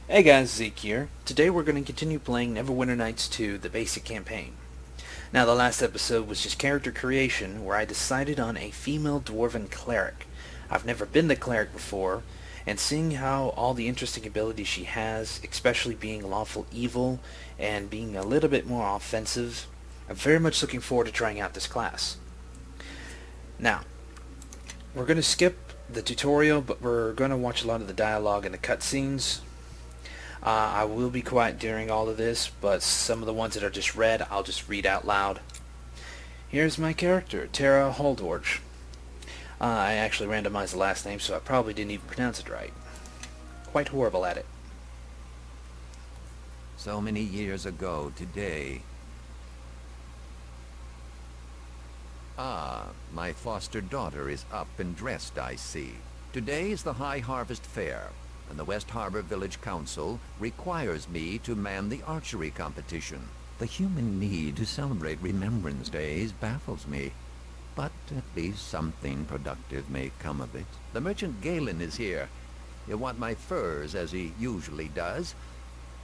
Hey guys, Zeak here. Today we're going to continue playing Neverwinter Nights 2, the basic campaign. Now the last episode was just character creation, where I decided on a female dwarven cleric. I've never been the cleric before, and seeing how all the interesting abilities she has, especially being lawful evil and being a little bit more offensive, I'm very much looking forward to trying out this class. Now, we're going to skip the tutorial, but we're going to watch a lot of the dialogue and the cutscenes. I will be quiet during all of this, but some of the ones that are just read, I'll just read out loud. Here's my character, Tara Holdorch. I actually randomized the last name, so I probably didn't even pronounce it right. Quite horrible at it. So many years ago today. Ah, my foster daughter is up and dressed, I see. Today is the High Harvest Fair, and the Westharbor Village Council requires me to man the archery competition. The human need to celebrate Remembrance Days baffles me, but at least something productive may come of it. The merchant Galen is here. He'll want my furs, as he usually does.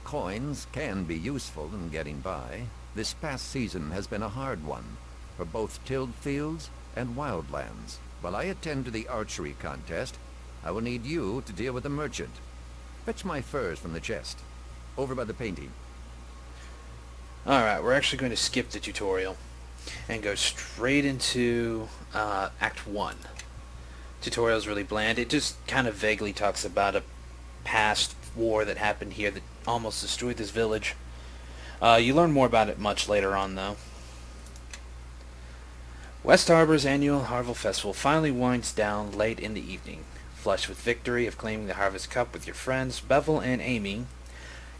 Coins can be useful in getting by. This past season has been a hard one, for both tilled fields and wildlands. While I attend to the archery contest, I will need you to deal with the merchant. Fetch my furs from the chest, over by the painting. Alright, we're actually going to skip the tutorial and go straight into Act 1. Tutorial is really bland. It just kind of vaguely talks about a past war that happened here that almost destroyed this village. You learn more about it much later on, though. Westharbor's annual Harvest Festival finally winds down late in the evening. Flushed with victory of claiming the Harvest Cup with your friends, Bevel and Amy,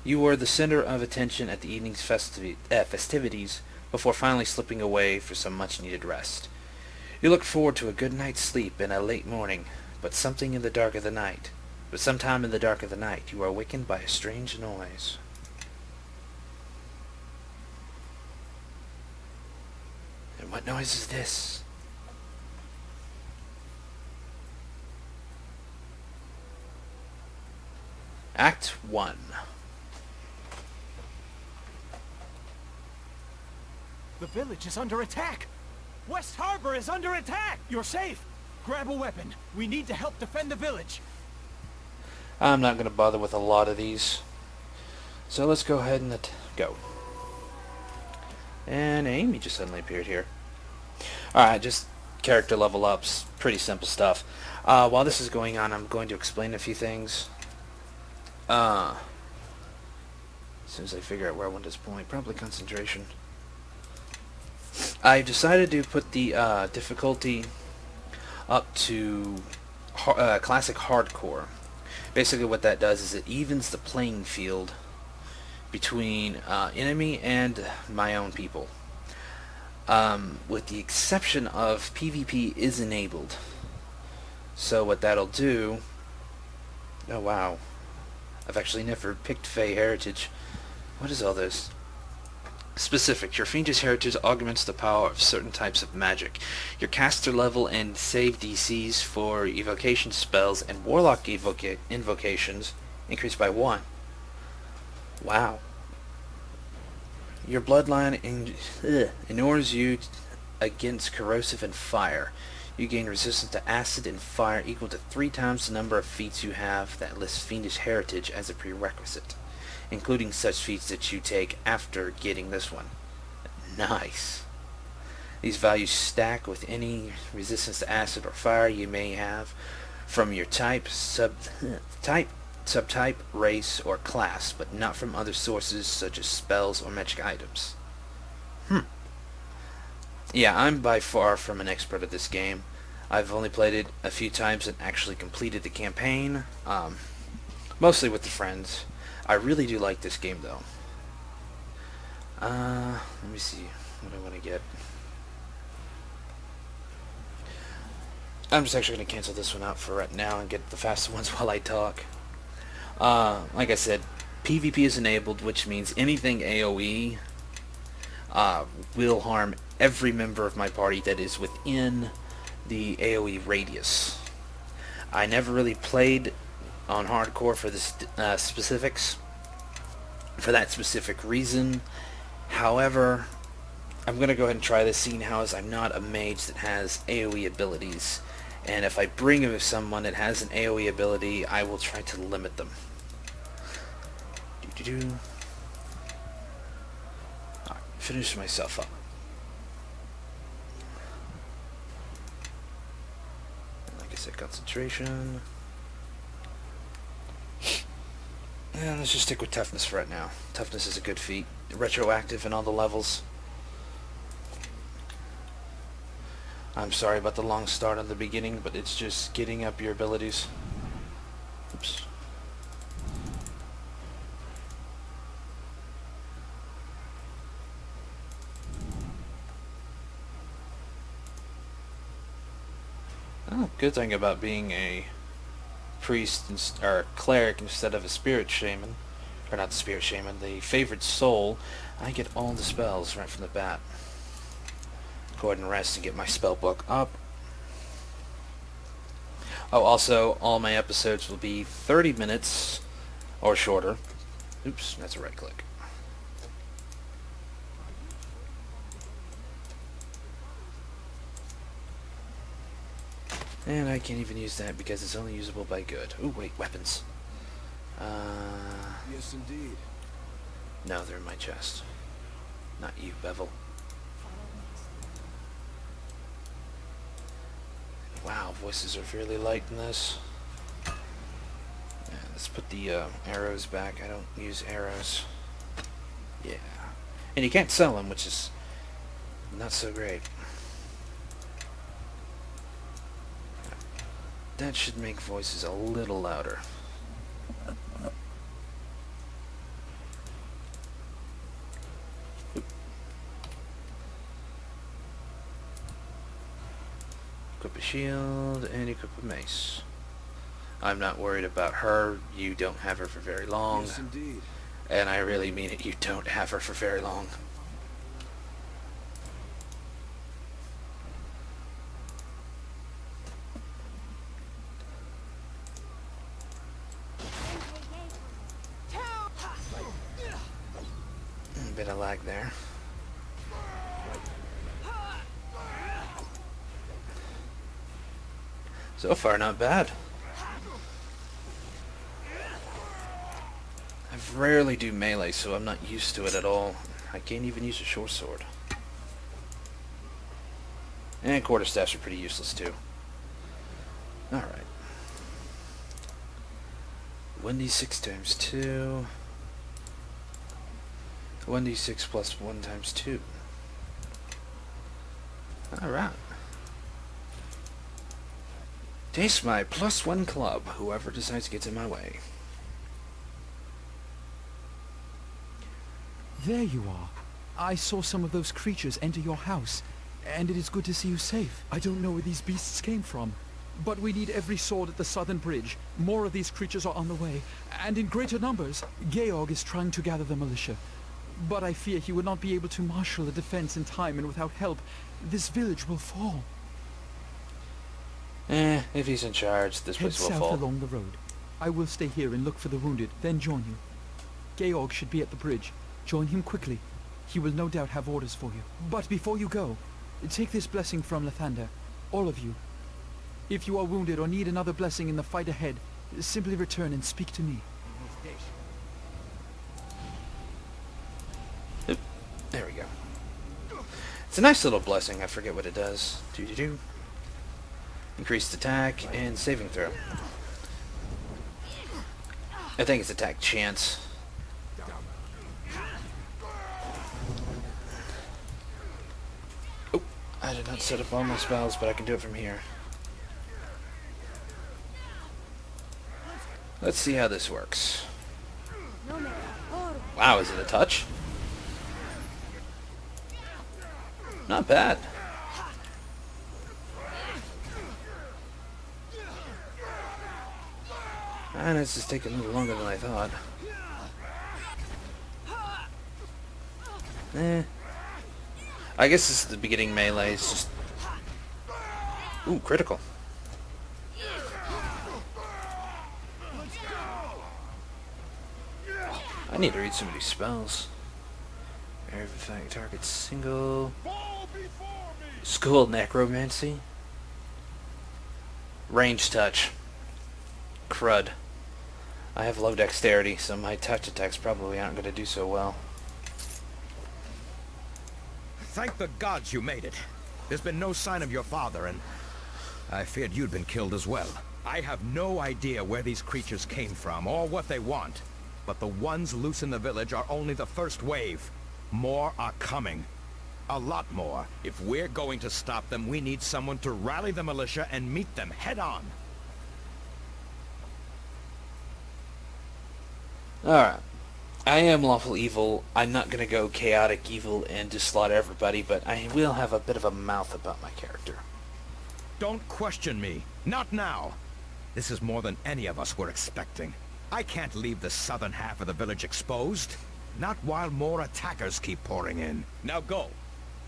you were the center of attention at the evening's festivities before finally slipping away for some much-needed rest. You looked forward to a good night's sleep and a late morning, but sometime in the dark of the night, you are awakened by a strange noise. And what noise is this? Act 1. The village is under attack! Westharbor is under attack! You're safe! Grab a weapon. We need to help defend the village. I'm not going to bother with a lot of these. So let's go ahead and go. And Amy just suddenly appeared here. Alright, just character level ups. Pretty simple stuff. While this is going on, I'm going to explain a few things. As soon as I figure out where I want this point, probably concentration. I've decided to put the difficulty up to classic hardcore. Basically what that does is it evens the playing field between enemy and my own people. With the exception of PvP is enabled. So what that'll do... Oh wow. I've actually never picked Fey Heritage. What is all this? Specific. Your Fiendish Heritage augments the power of certain types of magic. Your caster level and save DCs for evocation spells and warlock invocations increase by 1. Wow. Your bloodline inures you against corrosive and fire. You gain resistance to acid and fire equal to 3 times the number of feats you have that lists Fiendish Heritage as a prerequisite, including such feats that you take after getting this one. Nice. These values stack with any resistance to acid or fire you may have from your type, subtype, race, or class, but not from other sources such as spells or magic items. Yeah, I'm by far from an expert at this game. I've only played it a few times and actually completed the campaign, mostly with the friends. I really do like this game though. Let me see what I want to get. I'm just actually going to cancel this one out for right now and get the faster ones while I talk. Like I said, PvP is enabled, which means anything AoE will harm every member of my party that is within the AoE radius. I never really played on hardcore for the specifics, for that specific reason. However, I'm going to go ahead and try this, seeing how as I'm not a mage that has AoE abilities. And if I bring someone that has an AoE ability, I will try to limit them. Alright, finish myself up. Like I said, concentration. And let's just stick with toughness for right now. Toughness is a good feat. Retroactive in all the levels. I'm sorry about the long start on the beginning, but it's just getting up your abilities. Oops. Oh, good thing about being a priest or cleric instead of a spirit shaman, or not the spirit shaman, the favored soul, I get all the spells right from the bat. Go ahead and rest and get my spell book up. Oh, also, all my episodes will be 30 minutes or shorter. Oops, that's a right click. And I can't even use that because it's only usable by good. Ooh, wait, weapons. Yes, indeed. No, they're in my chest. Not you, Bevel. Wow, voices are fairly light in this. Yeah, let's put the arrows back. I don't use arrows. Yeah. And you can't sell them, which is not so great. That should make voices a little louder. Oop. Equip a shield and equip a mace. I'm not worried about her. You don't have her for very long. Yes, indeed. And I really mean it. You don't have her for very long. Bit of lag there. So far, not bad. I rarely do melee, so I'm not used to it at all. I can't even use a short sword. And quarterstaffs are pretty useless too. Alright. 1d6 times 2. 1d6 plus 1 times 2. Alright. Taste my +1 club, whoever decides gets in my way. There you are. I saw some of those creatures enter your house, and it is good to see you safe. I don't know where these beasts came from, but we need every sword at the southern bridge. More of these creatures are on the way, and in greater numbers. Georg is trying to gather the militia, but I fear he will not be able to marshal a defense in time, and without help, this village will fall. If he's in charge, this Head place will south fall. along the road. I will stay here and look for the wounded, then join you. Georg should be at the bridge. Join him quickly. He will no doubt have orders for you. But before you go, take this blessing from Lathander, all of you. If you are wounded or need another blessing in the fight ahead, simply return and speak to me. Oop, there we go. It's a nice little blessing. I forget what it does. Do. Increased attack and saving throw. I think it's attack chance. Oh, I did not set up all my spells, but I can do it from here. Let's see how this works. Wow, is it a touch? Not bad. And it's just taking a little longer than I thought. I guess this is the beginning melee. It's just... Ooh, critical. I need to read some of these spells. Artifact target single. School necromancy. Range touch. Crud. I have low dexterity, so my touch attacks probably aren't going to do so well. Thank the gods you made it. There's been no sign of your father, and I feared you'd been killed as well. I have no idea where these creatures came from, or what they want. But the ones loose in the village are only the first wave. More are coming. A lot more. If we're going to stop them, we need someone to rally the militia and meet them head-on. Alright. I am lawful evil. I'm not going to go chaotic evil and just slaughter everybody, but I will have a bit of a mouth about my character. Don't question me. Not now. This is more than any of us were expecting. I can't leave the southern half of the village exposed. Not while more attackers keep pouring in. Now go.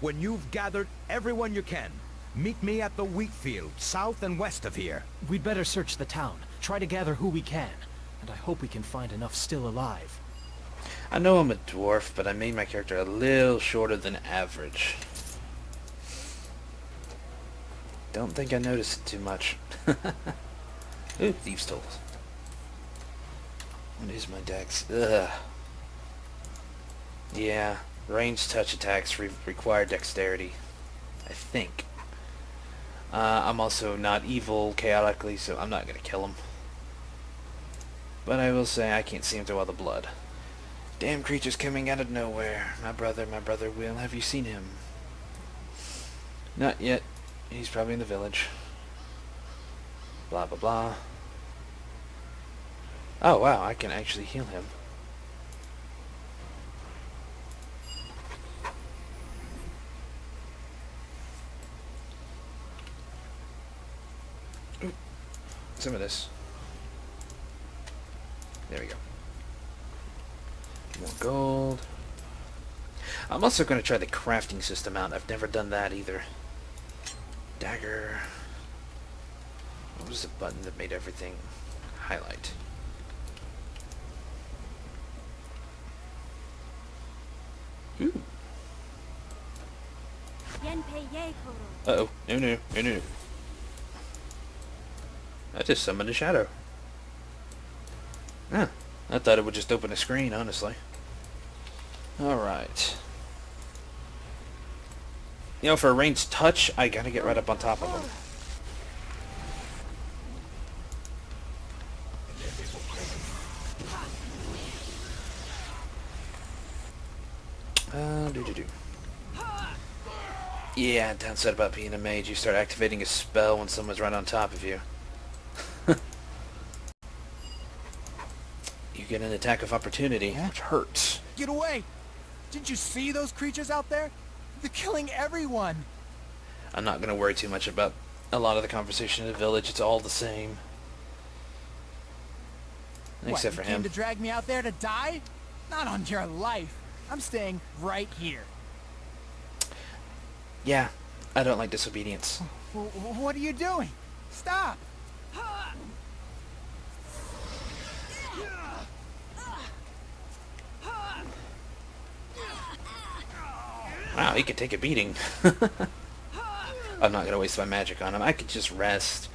When you've gathered everyone you can, meet me at the wheat field, south and west of here. We'd better search the town. Try to gather who we can. And I hope we can find enough still alive. I know I'm a dwarf, but I made my character a little shorter than average. Don't think I noticed it too much. Ooh, thieves' tools. What is my dex? Ugh. Yeah, ranged touch attacks require dexterity. I think. I'm also not evil chaotically, so I'm not going to kill him. But I will say I can't see him through all the blood. Damn creatures coming out of nowhere. My brother, Will. Have you seen him? Not yet. He's probably in the village. Blah, blah, blah. Oh, wow. I can actually heal him. Ooh. Some of this. There we go. More gold. I'm also going to try the crafting system out. I've never done that either. Dagger. What was the button that made everything highlight? Ooh. Uh-oh. No. I just summoned a shadow. Huh. I thought it would just open a screen, honestly. Alright. You know, for a ranged touch, I gotta get right up on top of him. Yeah, downside about being a mage, you start activating a spell when someone's right on top of you. You get an attack of opportunity, which hurts. Get away! Didn't you see those creatures out there? They're killing everyone! I'm not going to worry too much about a lot of the conversation in the village. It's all the same. Except for you came him. to drag me out there to die? Not on your life. I'm staying right here. Yeah, I don't like disobedience. What are you doing? Stop! Wow, he could take a beating. I'm not going to waste my magic on him. I could just rest.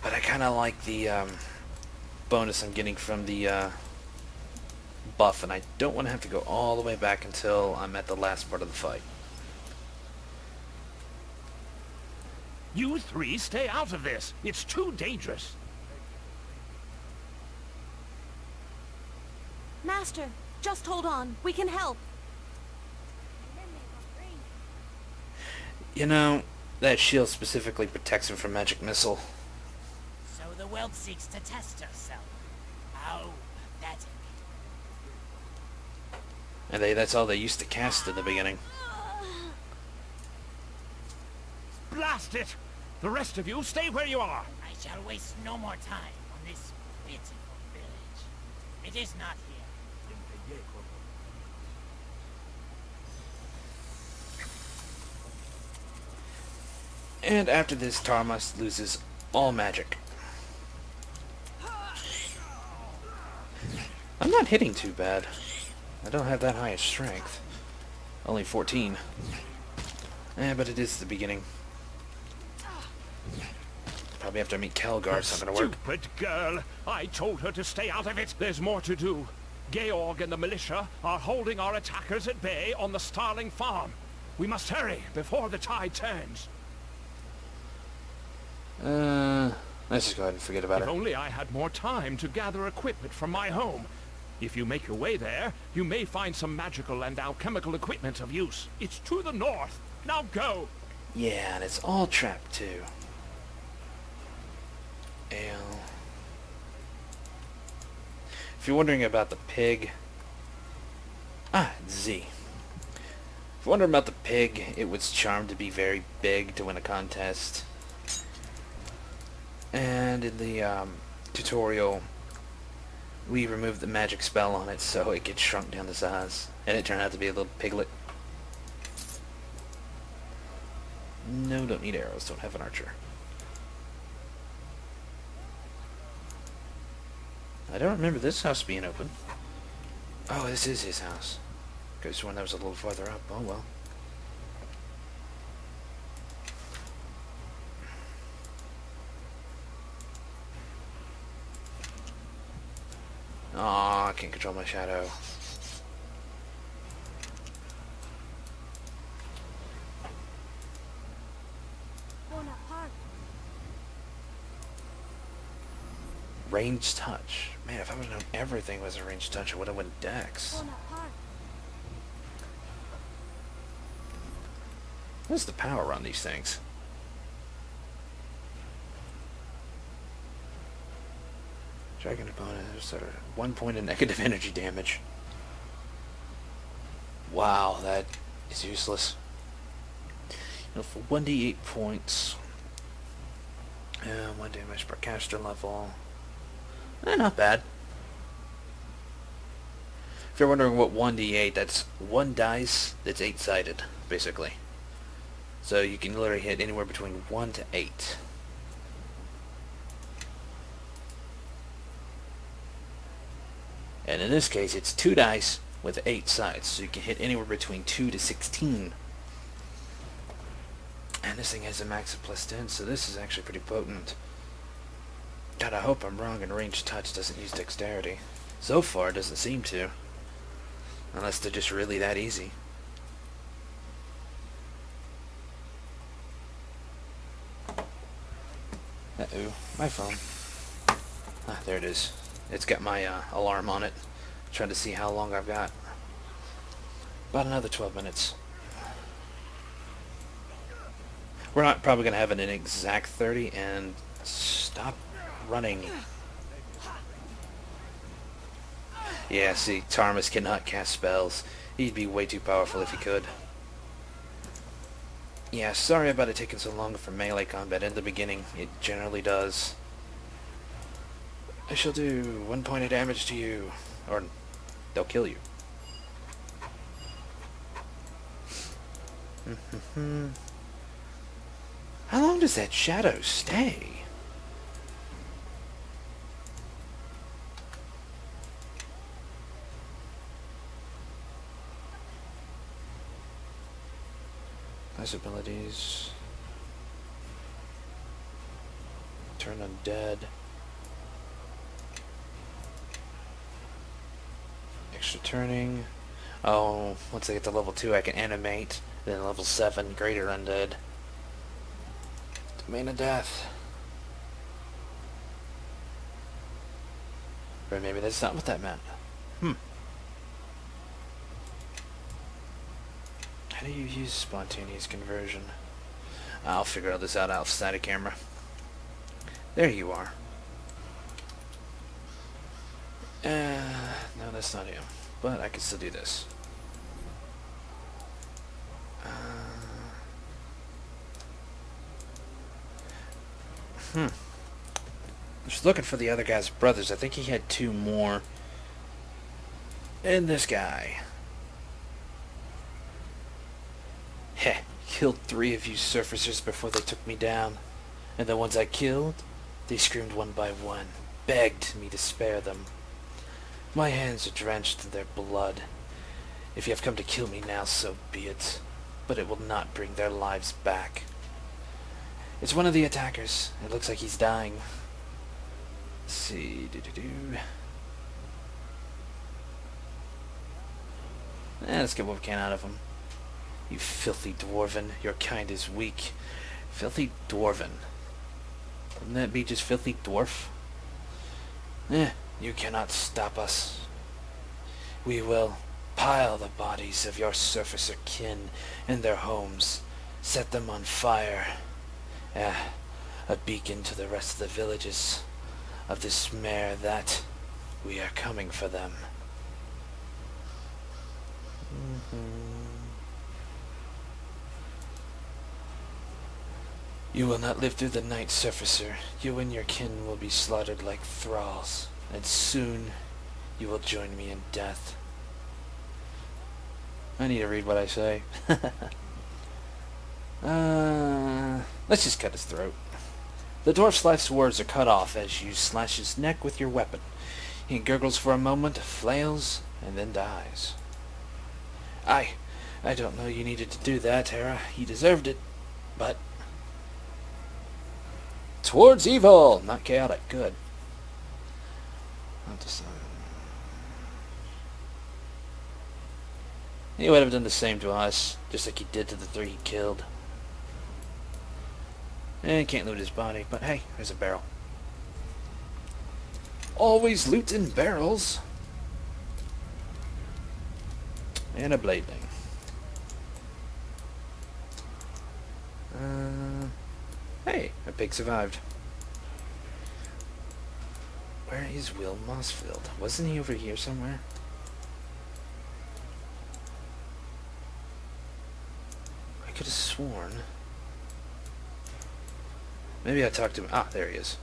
But I kind of like the bonus I'm getting from the buff, and I don't want to have to go all the way back until I'm at the last part of the fight. You three stay out of this. It's too dangerous. Master, just hold on. We can help. You know, that shield specifically protects him from magic missile. So the world seeks to test herself. How pathetic. And that's all they used to cast in the beginning. Blast it! The rest of you, stay where you are. I shall waste no more time on this pitiful village. It is not here. And after this, Tarmas loses all magic. I'm not hitting too bad. I don't have that high a strength. Only 14. But it is the beginning. Probably after I meet Kelgar, it's not gonna work. Stupid girl! I told her to stay out of it. There's more to do. Georg and the militia are holding our attackers at bay on the Starling farm. We must hurry before the tide turns. Let's just go ahead and forget about If it. only I had more time to gather equipment from my home. If you make your way there, you may find some magical and alchemical equipment of use. It's to the north. Now go! Yeah, and it's all trapped too. Ale. If you're wondering about the pig... Z. If you're wondering about the pig, it was charmed to be very big to win a contest. And in the tutorial, we removed the magic spell on it so it gets shrunk down to size. And it turned out to be a little piglet. No, don't need arrows, don't have an archer. I don't remember this house being open. Oh, this is his house. Could have sworn that was a little farther up. Oh well. Aw, I can't control my shadow. Ranged touch. Man, if I would have known everything was a ranged touch, I would have went Dex. What's the power on these things? Dragon opponents are 1 point of negative energy damage. Wow, that is useless. For 1d8 points, 1 damage per caster level. Not bad. If you're wondering what 1d8, that's 1 dice that's 8-sided, basically. So you can literally hit anywhere between 1 to 8. And in this case, it's 2 dice with 8 sides, so you can hit anywhere between 2 to 16. And this thing has a max of +10, so this is actually pretty potent. God, I hope I'm wrong and ranged touch doesn't use dexterity. So far, it doesn't seem to. Unless they're just really that easy. Uh-oh, my phone. Ah, there it is. It's got my alarm on it. Trying to see how long I've got. About another 12 minutes. We're not probably going to have an exact 30, and stop running. Yeah, see, Tarmus cannot cast spells. He'd be way too powerful if he could. Yeah, sorry about it taking so long for melee combat in the beginning. It generally does. I shall do 1 point of damage to you. Or, they'll kill you. How long does that shadow stay? Class abilities. Turn undead. Extra turning. Oh, once I get to level 2 I can animate. Then level 7, greater undead. Domain of death. Or maybe that's not what that meant. How do you use spontaneous conversion? I'll figure all this out outside of camera. There you are. No, that's not him. But I can still do this. Just looking for the other guy's brothers. I think he had 2 more. And this guy. Heh, killed 3 of you surfacers before they took me down. And the ones I killed, they screamed one by one, begged me to spare them. My hands are drenched in their blood. If you have come to kill me now, so be it. But it will not bring their lives back. It's one of the attackers. It looks like he's dying. Let's see. Let's get what we can out of him. You filthy dwarven. Your kind is weak. Filthy dwarven. Wouldn't that be just filthy dwarf? You cannot stop us. We will pile the bodies of your surfacer kin in their homes. Set them on fire. A beacon to the rest of the villages of this mare that we are coming for them. You will not live through the night, surfacer. You and your kin will be slaughtered like thralls, and soon you will join me in death. I need to read what I say. Let's just cut his throat. The dwarf's life's words are cut off as you slash his neck with your weapon. He gurgles for a moment, flails, and then dies. I don't know you needed to do that, Hera. He deserved it, but... Towards evil, not chaotic. Good. He would have done the same to us, just like he did to the 3 he killed. Can't loot his body, but hey, there's a barrel. Always looting barrels. And a blade thing. Hey, a pig survived. Where is Will Mossfield? Wasn't he over here somewhere? I could have sworn. Maybe I talked to him. Ah, there he is.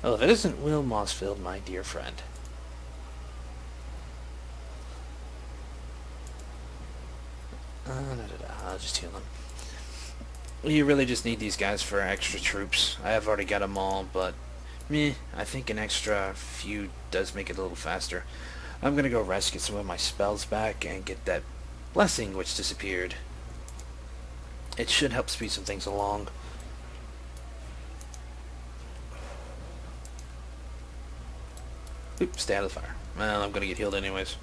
Well, if it isn't Will Mossfield, my dear friend. I'll just heal him. You really just need these guys for extra troops. I have already got them all, but I think an extra few does make it a little faster. I'm gonna go rest, get some of my spells back, and get that blessing which disappeared. It should help speed some things along. Oops, stay out of the fire. Well, I'm gonna get healed anyways.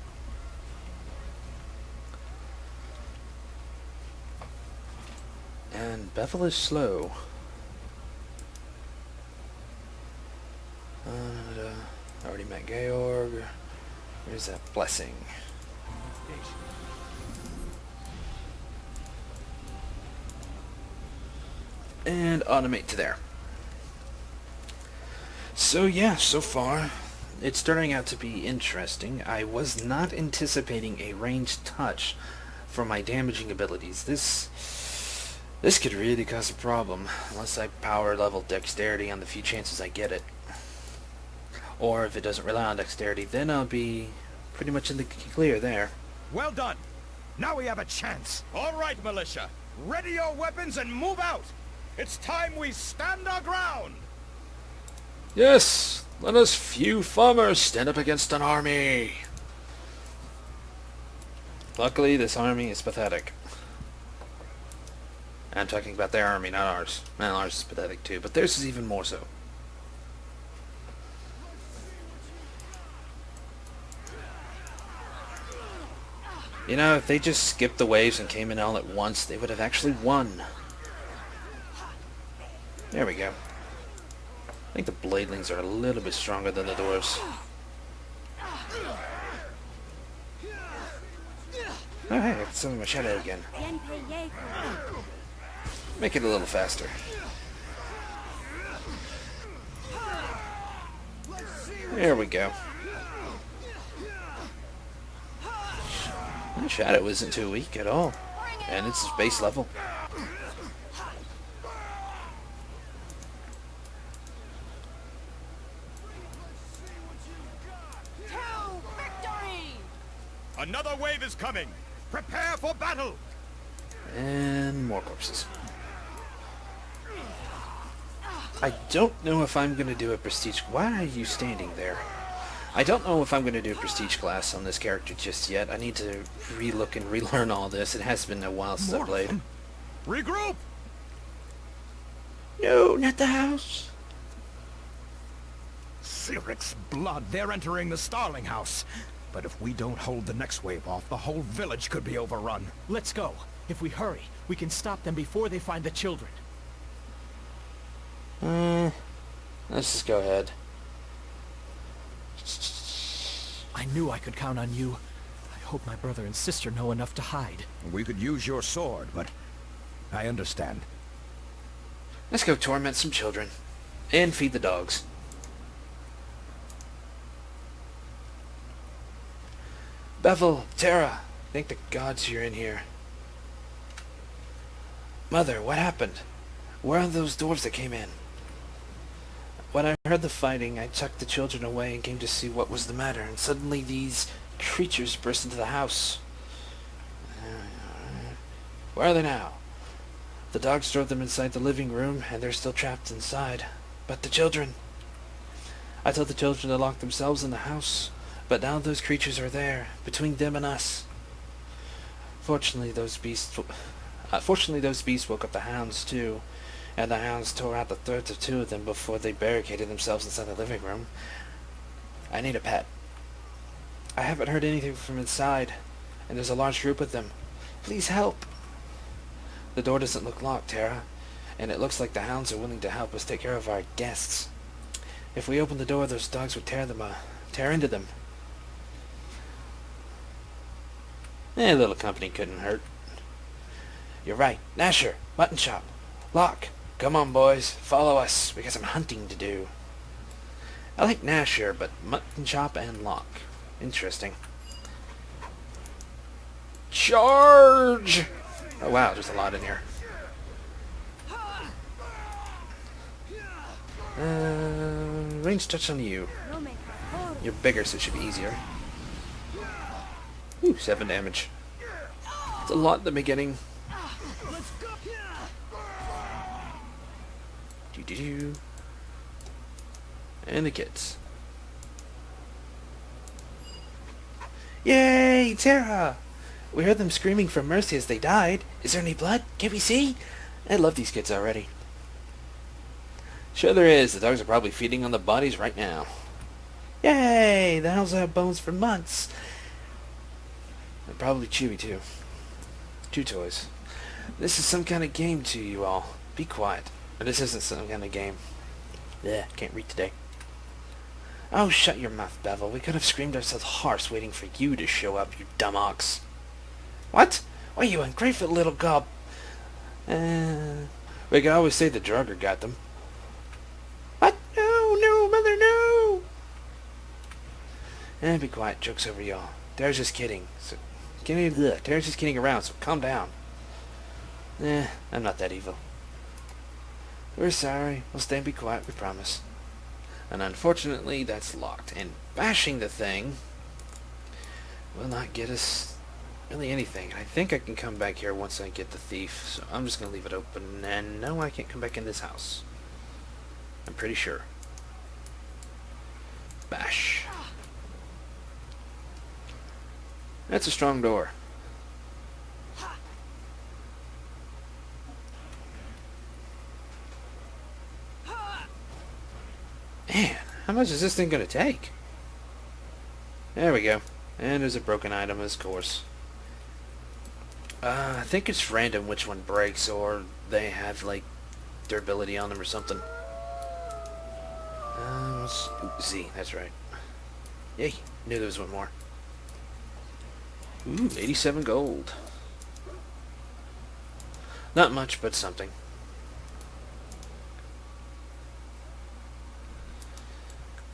And Bethel is slow. I already met Georg. Where's that blessing? And automate to there. So yeah, so far it's turning out to be interesting. I was not anticipating a ranged touch for my damaging abilities. This could really cause a problem unless I power level dexterity on the few chances I get it. Or if it doesn't rely on dexterity, then I'll be pretty much in the clear there. Well done. Now we have a chance. All right, militia. Ready your weapons and move out. It's time we stand our ground. Yes, let us few farmers stand up against an army. Luckily, this army is pathetic. I'm talking about their army, not ours. Well, ours is pathetic too, but theirs is even more so. You know, if they just skipped the waves and came in all at once, they would have actually won. There we go. I think the bladelings are a little bit stronger than the dwarves. Oh hey, I can summon my shadow again. Make it a little faster. There we go. My shadow isn't too weak at all. And it's base level. Another wave is coming. Prepare for battle. And more corpses. I don't know if I'm going to do a prestige... Why are you standing there? I don't know if I'm going to do a prestige class on this character just yet. I need to relook and relearn all this. It has been a while since I played. Regroup! No, not the house. Cleric's blood. They're entering the Starling House. But if we don't hold the next wave off, the whole village could be overrun. Let's go. If we hurry, we can stop them before they find the children. Let's just go ahead. I knew I could count on you. I hope my brother and sister know enough to hide. We could use your sword, but I understand. Let's go torment some children. And feed the dogs. Bevel, Tara, thank the gods you're in here. Mother, what happened? Where are those dwarves that came in? When I heard the fighting, I tucked the children away and came to see what was the matter, and suddenly these creatures burst into the house. Where are they now? The dogs drove them inside the living room, and they're still trapped inside. But the children... I told the children to lock themselves in the house, but now those creatures are there, between them and us. Fortunately, those beasts woke up the hounds, too, and the hounds tore out the throats of two of them before they barricaded themselves inside the living room. I need a pet. I haven't heard anything from inside, and there's a large group of them. Please help. The door doesn't look locked, Tara, and it looks like the hounds are willing to help us take care of our guests. If we open the door, those dogs would tear into them. A little company couldn't hurt. You're right. Nasher, Mutton Chop, Locke. Come on, boys. Follow us. We got some hunting to do. I like Nasher, but Mutton Chop and Locke. Interesting. Charge! Oh wow, there's a lot in here. Range touch on you. You're bigger, so it should be easier. Ooh, 7 damage. It's a lot in the beginning. Do-do-do. And the kids. Yay, Tara! We heard them screaming for mercy as they died. Is there any blood? Can we see? I love these kids already. Sure there is. The dogs are probably feeding on the bodies right now. Yay! The hounds will have bones for months. And probably chewy too. 2 toys. This is some kind of game to you all. Be quiet. Or this isn't some kind of game. Yeah, can't read today. Oh, shut your mouth, Bevel. We could have screamed ourselves hoarse waiting for you to show up, you dumb ox. What? Why, you ungrateful little gob... we could always say the drugger got them. What? No, no, mother, no! Be quiet. Joke's over, y'all. Tara's just kidding. Tara's just kidding around, so calm down. I'm not that evil. We're sorry. We'll stay and be quiet, we promise. And unfortunately, that's locked. And bashing the thing will not get us really anything. I think I can come back here once I get the thief, so I'm just going to leave it open. And no, I can't come back in this house. I'm pretty sure. Bash. That's a strong door. Man, how much is this thing going to take? There we go. And there's a broken item, of course. I think it's random which one breaks, or they have, like, durability on them or something. Z, that's right. Yay, knew there was one more. Ooh, 87 gold. Not much, but something.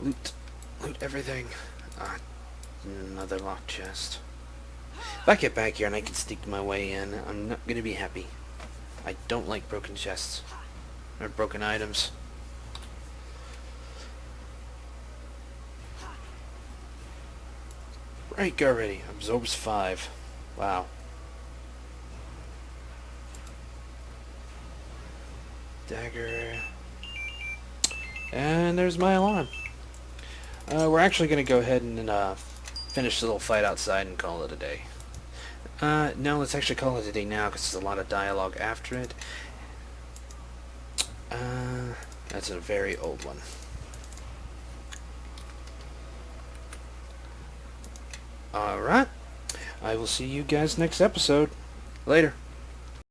Loot everything. Another locked chest. If I get back here and I can sneak my way in, I'm not gonna be happy. I don't like broken chests. Or broken items. Break already. Absorbs 5. Wow. Dagger. And there's my alarm. We're actually going to go ahead and finish the little fight outside and call it a day. No, let's actually call it a day now because there's a lot of dialogue after it. That's a very old one. Alright. I will see you guys next episode. Later.